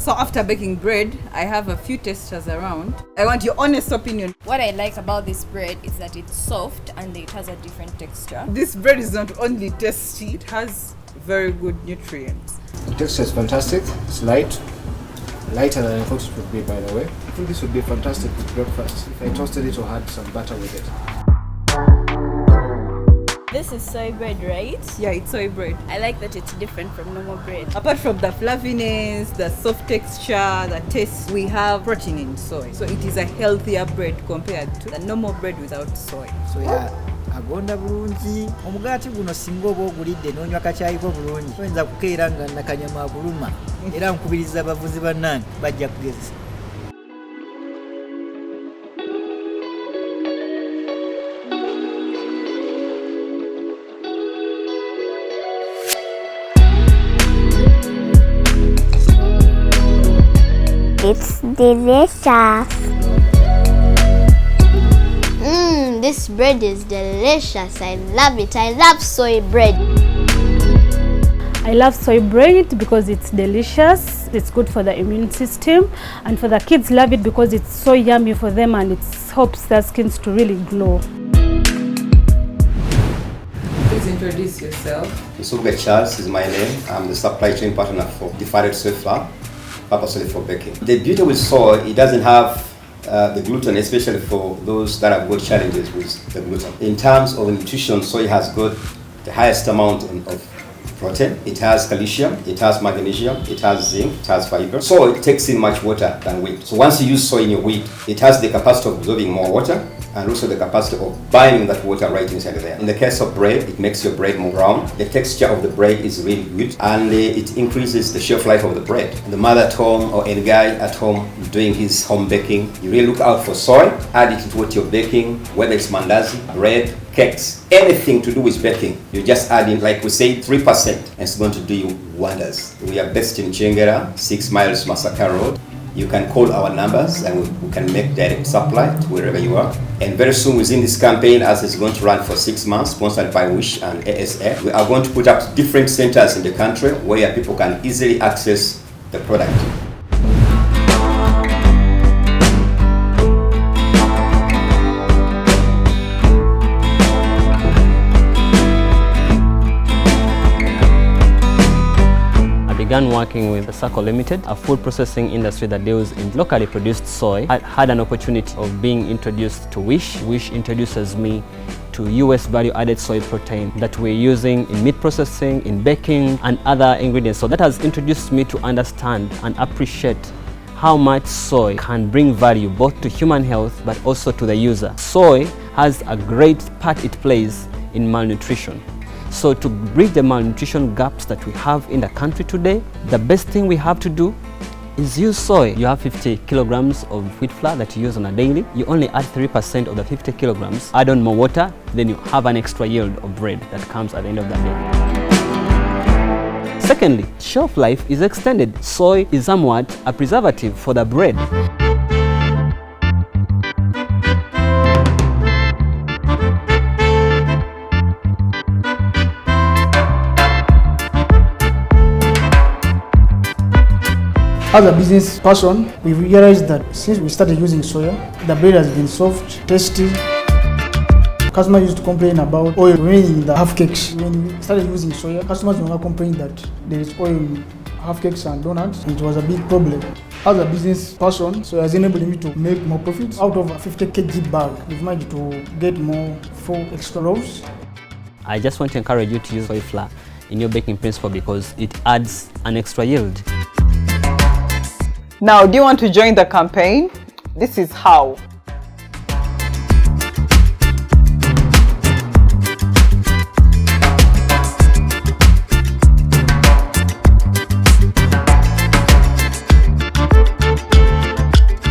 So after baking bread, I have a few testers around. I want your honest opinion. What I like about this bread is that it's soft and it has a different texture. This bread is not only tasty, it has very good nutrients. The texture is fantastic. It's light. Lighter than I thought it would be, by the way. I think this would be fantastic with breakfast if I toasted it or had some butter with it. This is soy bread, right? Yeah, it's soy bread. I like that it's different from normal bread. Apart from the fluffiness, the soft texture, the taste, we have protein in soy. So it is a healthier bread compared to the normal bread without soy. So yeah, agonda bulungi. Omugaati guno singa oba ogulidde n'onywa kakyayiko bulungi oyinza kukeera nga nakanyama akuluma. Era nkubiriza abavuzi bannange bajja kugezesa. It's delicious. This bread is delicious. I love it. I love soy bread. I love soy bread because it's delicious, it's good for the immune system, and for the kids love it because it's so yummy for them and it helps their skins to really glow. Please introduce yourself. Soy Bread Charles is my name. I'm the supply chain partner for defied soy flour, purposely for baking. The beauty with soy, it doesn't have the gluten, especially for those that have got challenges with the gluten. In terms of nutrition, soy has got the highest amount of protein, it has calcium, it has magnesium, it has zinc, it has fiber. So it takes in much water than wheat. So once you use soy in your wheat, it has the capacity of absorbing more water and also the capacity of binding that water right inside there. In the case of bread, it makes your bread more round. The texture of the bread is really good and it increases the shelf life of the bread. The mother at home or any guy at home doing his home baking, you really look out for soy, add it to what you're baking, whether it's mandazi, bread, cakes, anything to do with baking. You just add in, like we say, 3% and it's going to do you wonders. We are based in Chengera, 6 miles Masaka Road. You can call our numbers and we can make direct supply to wherever you are. And very soon within this campaign, as it's going to run for 6 months, sponsored by Wish and ASA, we are going to put up different centers in the country where people can easily access the product. I began working with Circle Limited, a food processing industry that deals in locally produced soy. I had an opportunity of being introduced to Wish. Wish introduces me to US value-added soy protein that we're using in meat processing, in baking, and other ingredients. So that has introduced me to understand and appreciate how much soy can bring value both to human health but also to the user. Soy has a great part it plays in malnutrition. So to bridge the malnutrition gaps that we have in the country today, the best thing we have to do is use soy. You have 50 kilograms of wheat flour that you use on a daily. You only add 3% of the 50 kilograms, add on more water, then you have an extra yield of bread that comes at the end of the day. Secondly, shelf life is extended. Soy is somewhat a preservative for the bread. As a business person, we realized that since we started using soya, the bread has been soft, tasty. Customers used to complain about oil remaining in the half cakes. When we started using soya, customers were not complaining that there is oil in half cakes and donuts. It was a big problem. As a business person, so it has enabled me to make more profits. Out of a 50 kg bag, we've managed to get more 4 extra rolls. I just want to encourage you to use soy flour in your baking principle because it adds an extra yield. Now, do you want to join the campaign? This is how.